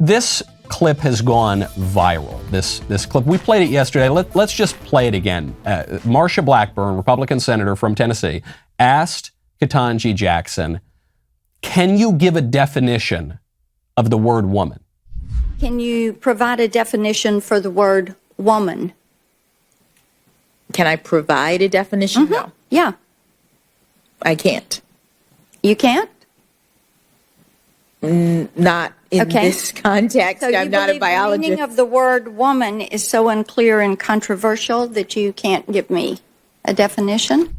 This clip has gone viral. This clip, we played it yesterday. Let's just play it again. Marsha Blackburn, Republican senator from Tennessee, asked Ketanji Jackson, can you give a definition of the word woman? Can you provide a definition for the word woman? Can I provide a definition? Mm-hmm. No. Yeah. I can't. You can't? Not in this context. So I'm not a biologist. The meaning of the word woman is so unclear and controversial that you can't give me a definition?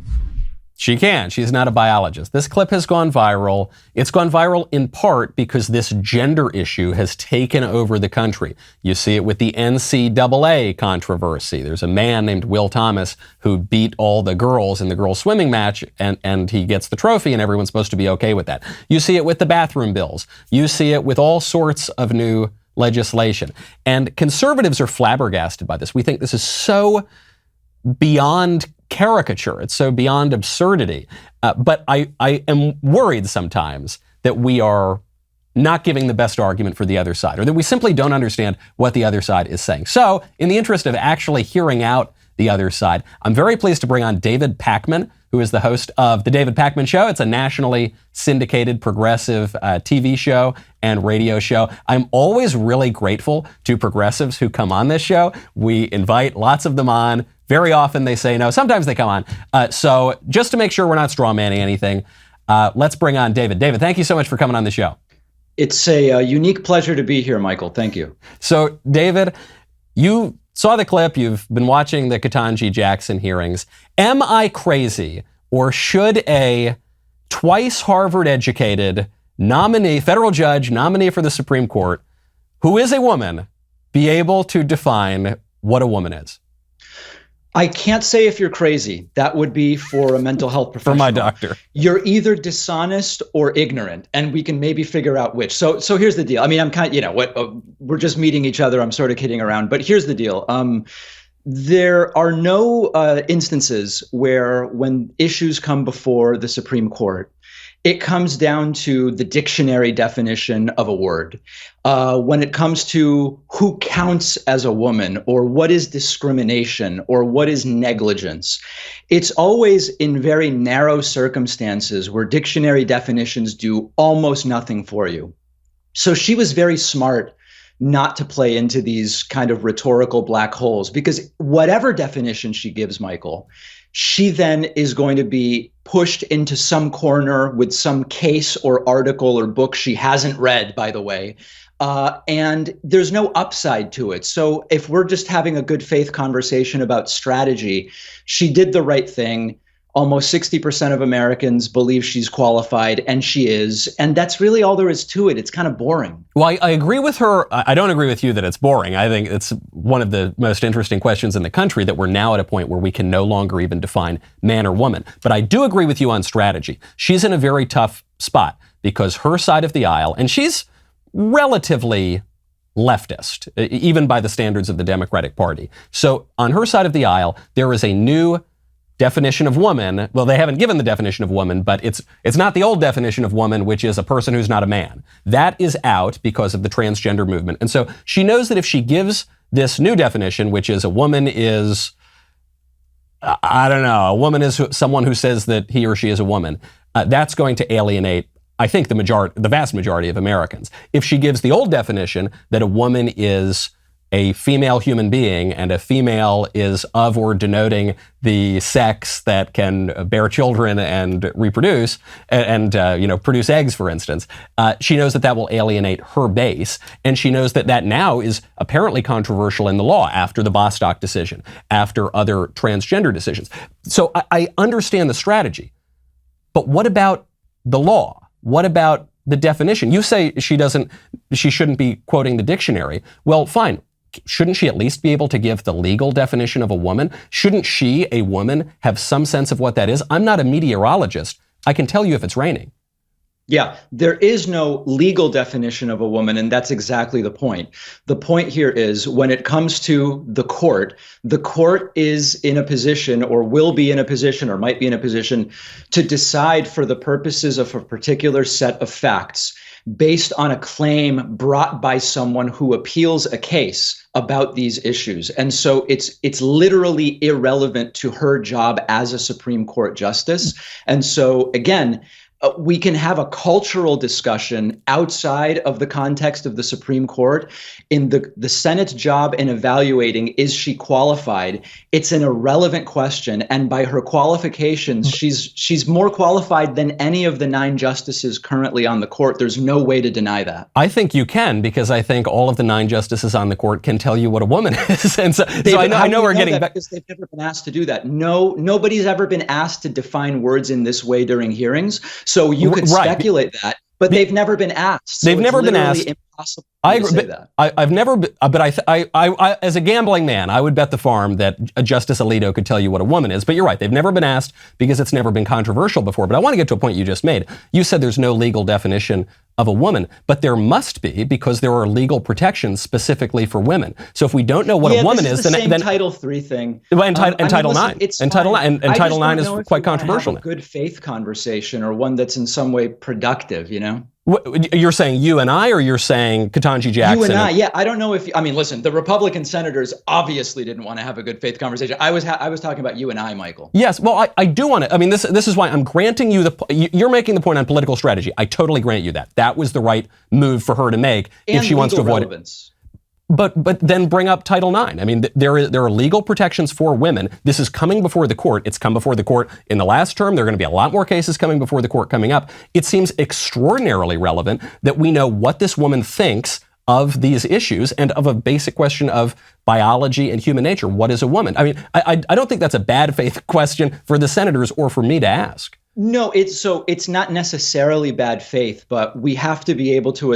She can. She's not a biologist. This clip has gone viral. It's gone viral in part because this gender issue has taken over the country. You see it with the NCAA controversy. There's a man named Will Thomas who beat all the girls in the girls' swimming match, and he gets the trophy, and everyone's supposed to be okay with that. You see it with the bathroom bills. You see it with all sorts of new legislation. And conservatives are flabbergasted by this. We think this is so beyond caricature. It's so beyond absurdity. But I am worried sometimes that we are not giving the best argument for the other side, or that we simply don't understand what the other side is saying. So, in the interest of actually hearing out the other side, I'm very pleased to bring on David Pakman, who is the host of The David Pakman Show. It's a nationally syndicated progressive TV show and radio show. I'm always really grateful to progressives who come on this show. We invite lots of them on. Very often they say no. Sometimes they come on. So just to make sure we're not strawmanning anything, let's bring on David. David, thank you so much for coming on the show. It's a unique pleasure to be here, Michael. Thank you. So, David, you saw the clip. You've been watching the Ketanji Jackson hearings. Am I crazy, or should a twice Harvard-educated nominee, federal judge, nominee for the Supreme Court, who is a woman, be able to define what a woman is? I can't say if you're crazy. That would be for a mental health professional. For my doctor. You're either dishonest or ignorant, and we can maybe figure out which. So here's the deal. I mean, I'm kind of, we're just meeting each other. I'm sort of kidding around, but here's the deal. There are no instances where when issues come before the Supreme Court, it comes down to the dictionary definition of a word. When it comes to who counts as a woman, or what is discrimination, or what is negligence, it's always in very narrow circumstances where dictionary definitions do almost nothing for you. So she was very smart not to play into these kind of rhetorical black holes, because whatever definition she gives, Michael, she then is going to be pushed into some corner with some case or article or book she hasn't read, by the way. And there's no upside to it. So if we're just having a good faith conversation about strategy, she did the right thing. Almost 60% of Americans believe she's qualified, and she is. And that's really all there is to it. It's kind of boring. Well, I agree with her. I don't agree with you that it's boring. I think it's one of the most interesting questions in the country, that we're now at a point where we can no longer even define man or woman. But I do agree with you on strategy. She's in a very tough spot because her side of the aisle, and she's relatively leftist, even by the standards of the Democratic Party. So on her side of the aisle, there is a new definition of woman. Well, they haven't given the definition of woman, but it's not the old definition of woman, which is a person who's not a man. That is out because of the transgender movement. And so she knows that if she gives this new definition, which is a woman is, I don't know, a woman is someone who says that he or she is a woman, that's going to alienate, I think, the vast majority of Americans. If she gives the old definition that a woman is a female human being, and a female is of or denoting the sex that can bear children and reproduce and produce eggs, for instance, she knows that will alienate her base, and she knows that now is apparently controversial in the law after the Bostock decision, after other transgender decisions. So I understand the strategy, but what about the law? What about the definition? You say she shouldn't be quoting the dictionary. Well, fine. Shouldn't she at least be able to give the legal definition of a woman? Shouldn't she, a woman, have some sense of what that is? I'm not a meteorologist. I can tell you if it's raining. Yeah, there is no legal definition of a woman, and that's exactly the point. The point here is when it comes to the court is in a position, or will be in a position, or might be in a position to decide for the purposes of a particular set of facts based on a claim brought by someone who appeals a case about these issues. And so it's literally irrelevant to her job as a Supreme Court justice. And so again, we can have a cultural discussion outside of the context of the Supreme Court. In the Senate's job in evaluating, is she qualified? It's an irrelevant question. And by her qualifications, she's more qualified than any of the 9 justices currently on the court. There's no way to deny that. I think you can, because I think all of the 9 justices on the court can tell you what a woman is. And so I know we're getting back. Because they've never been asked to do that. No, nobody's ever been asked to define words in this way during hearings. So you could speculate that, but they've never been asked. So they've never been asked. Impossible. I agree, but I've never, but I, as a gambling man, I would bet the farm that Justice Alito could tell you what a woman is. But you're right; they've never been asked because it's never been controversial before. But I want to get to a point you just made. You said there's no legal definition of a woman, but there must be, because there are legal protections specifically for women. So if we don't know what a woman is, then Title III thing. And Title IX. And Title IX is quite controversial. Have a good faith conversation, or one that's in some way productive, you know? You're saying you and I, or you're saying Ketanji Jackson? You and I, yeah. I don't know if, I mean, listen, the Republican senators obviously didn't want to have a good faith conversation. I was talking about you and I, Michael. Yes, well, I do want to, I mean, this is why I'm granting you you're making the point on political strategy. I totally grant you that. That was the right move for her to make if she wants to avoid it. But then bring up Title IX. I mean, there are legal protections for women. This is coming before the court. It's come before the court in the last term. There are going to be a lot more cases coming before the court coming up. It seems extraordinarily relevant that we know what this woman thinks of these issues and of a basic question of biology and human nature. What is a woman? I mean, I don't think that's a bad faith question for the senators or for me to ask. No, it's not necessarily bad faith, but we have to be able to,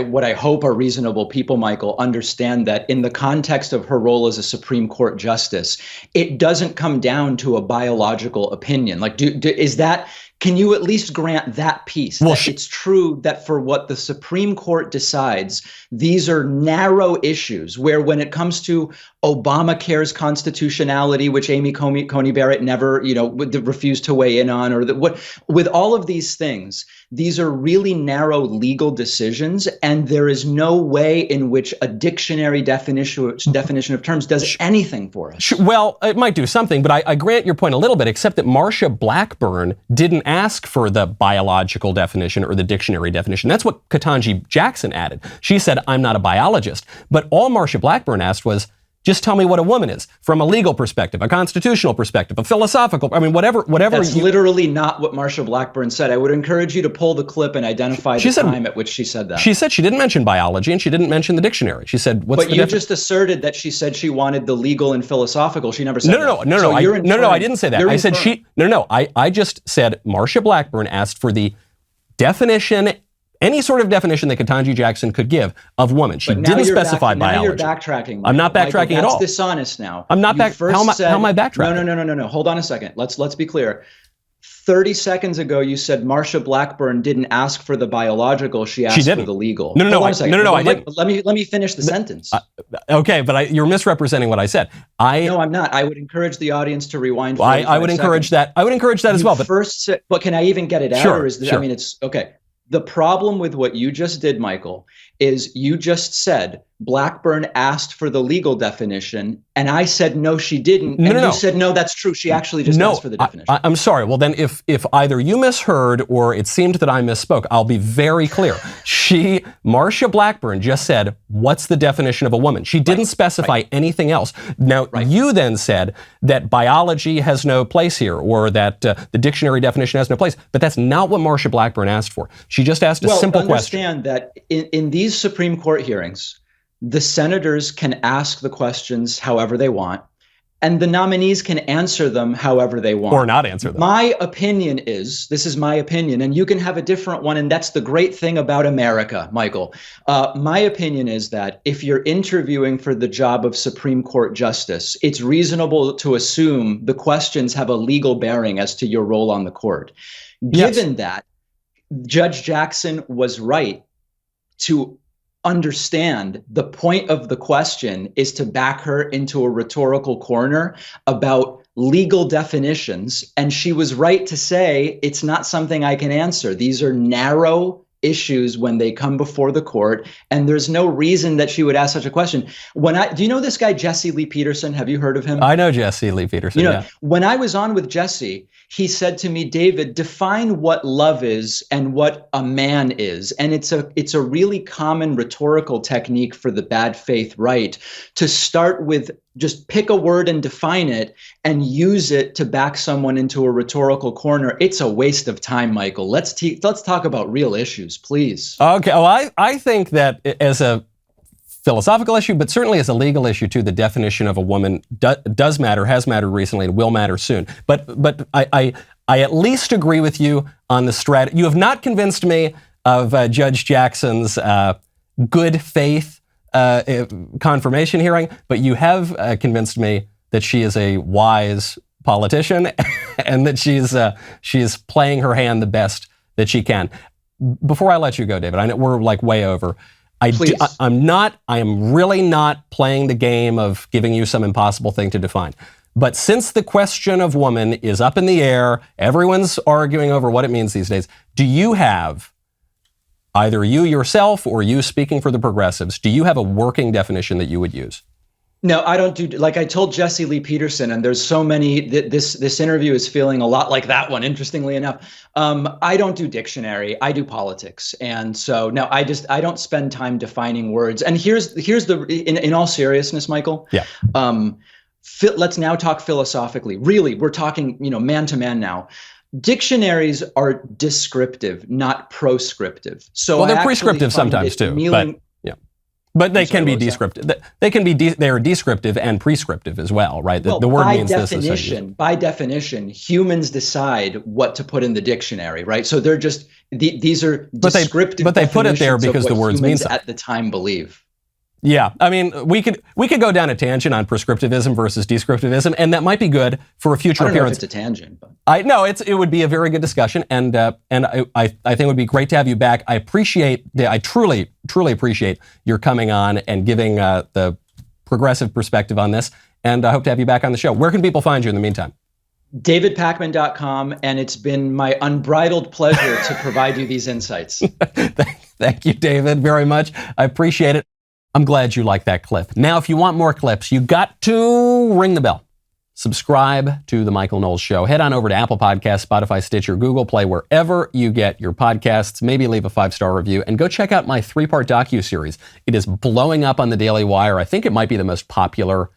what I hope are reasonable people, Michael, understand that in the context of her role as a Supreme Court justice, it doesn't come down to a biological opinion. Like, can you at least grant that piece? Well, it's true that for what the Supreme Court decides, these are narrow issues where, when it comes to Obamacare's constitutionality, which Amy Coney Barrett never, refused to weigh in on, with all of these things, these are really narrow legal decisions, and there is no way in which a dictionary definition of terms does anything for us. Well, it might do something, but I grant your point a little bit, except that Marcia Blackburn didn't ask for the biological definition or the dictionary definition. That's what Ketanji Jackson added. She said, I'm not a biologist. But all Marcia Blackburn asked was, just tell me what a woman is from a legal perspective, a constitutional perspective, a philosophical, I mean, whatever. That's literally not what Marcia Blackburn said. I would encourage you to pull the clip and identify the time at which she said that. She said she didn't mention biology, and she didn't mention the dictionary. She said, But you just asserted that she said she wanted the legal and philosophical. She never said that. No, I didn't say that. I said I just said Marcia Blackburn asked for the definition, any sort of definition that Ketanji Jackson could give of woman. She didn't specify biology. Now you're backtracking. Michael. I'm not backtracking at all. That's dishonest now. I'm not back. How am I backtracking? No. Hold on a second. Let's be clear. 30 seconds ago, you said Marcia Blackburn didn't ask for the biological. She asked for the legal. No, I didn't. Let me finish the sentence. Okay, but you're misrepresenting what I said. No, I'm not. I would encourage the audience to rewind. I would encourage that. I would encourage that as well. But can I even get it out? Sure. I mean, it's okay. The problem with what you just did, Michael, is you just said Blackburn asked for the legal definition, and I said no, she didn't. And you said no, that's true. She actually just asked for the definition. I'm sorry. Well, then if either you misheard or it seemed that I misspoke, I'll be very clear. Marcia Blackburn just said, what's the definition of a woman? She didn't specify anything else. Now, you then said that biology has no place here, or that the dictionary definition has no place, but that's not what Marcia Blackburn asked for. She just asked a simple question. Understand that in these Supreme Court hearings, the senators can ask the questions however they want, and the nominees can answer them however they want. Or not answer them. My opinion this is my opinion, and you can have a different one, and that's the great thing about America, Michael. My opinion is that if you're interviewing for the job of Supreme Court justice, it's reasonable to assume the questions have a legal bearing as to your role on the court. Given that, Judge Jackson was right to understand the point of the question is to back her into a rhetorical corner about legal definitions. And she was right to say, it's not something I can answer. These are narrow issues when they come before the court, and there's no reason that she would ask such a question. Do you know this guy, Jesse Lee Peterson? Have you heard of him? I know Jesse Lee Peterson. You know, when I was on with Jesse, he said to me, David, define what love is and what a man is. And it's a really common rhetorical technique for the bad faith right to start with just pick a word and define it and use it to back someone into a rhetorical corner. It's a waste of time, Michael. Let's talk about real issues, please. Okay. Well, I think that as a philosophical issue, but certainly as a legal issue too, the definition of a woman does matter, has mattered recently, and will matter soon. But I at least agree with you on the strategy. You have not convinced me of Judge Jackson's good faith confirmation hearing, but you have convinced me that she is a wise politician and that she's playing her hand the best that she can. Before I let you go, David, I know we're like way over. I am really not playing the game of giving you some impossible thing to define. But since the question of woman is up in the air, everyone's arguing over what it means these days, do you have, either you yourself or you speaking for the progressives, do you have a working definition that you would use? No, I don't do, like I told Jesse Lee Peterson, and there's so many, this interview is feeling a lot like that one, interestingly enough. I don't do dictionary, I do politics. And so, no, I don't spend time defining words. And here's in all seriousness, Michael. Yeah. Let's now talk philosophically. Really, we're talking, man to man now. Dictionaries are descriptive, not proscriptive. So they're prescriptive sometimes too. But they can be descriptive. They are descriptive and prescriptive as well, right? The word means this. By definition, humans decide what to put in the dictionary, right? So they're just these are descriptive. But they put it there because the words mean something. At the time, believe. Yeah, I mean, we could go down a tangent on prescriptivism versus descriptivism, and that might be good for a future appearance. I don't know if it's a tangent, but it would be a very good discussion, and I think it would be great to have you back. I truly appreciate your coming on and giving the progressive perspective on this, and I hope to have you back on the show. Where can people find you in the meantime? DavidPakman.com, and it's been my unbridled pleasure to provide you these insights. Thank you, David, very much. I appreciate it. I'm glad you liked that clip. Now, if you want more clips, you got to ring the bell. Subscribe to The Michael Knowles Show. Head on over to Apple Podcasts, Spotify, Stitcher, Google Play, wherever you get your podcasts. Maybe leave a 5-star review and go check out my 3-part docuseries. It is blowing up on the Daily Wire. I think it might be the most popular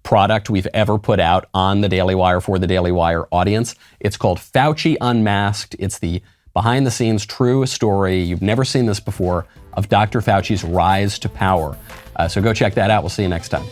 product we've ever put out on the Daily Wire for the Daily Wire audience. It's called Fauci Unmasked. It's the behind-the-scenes true story, you've never seen this before, of Dr. Fauci's rise to power. So go check that out. We'll see you next time.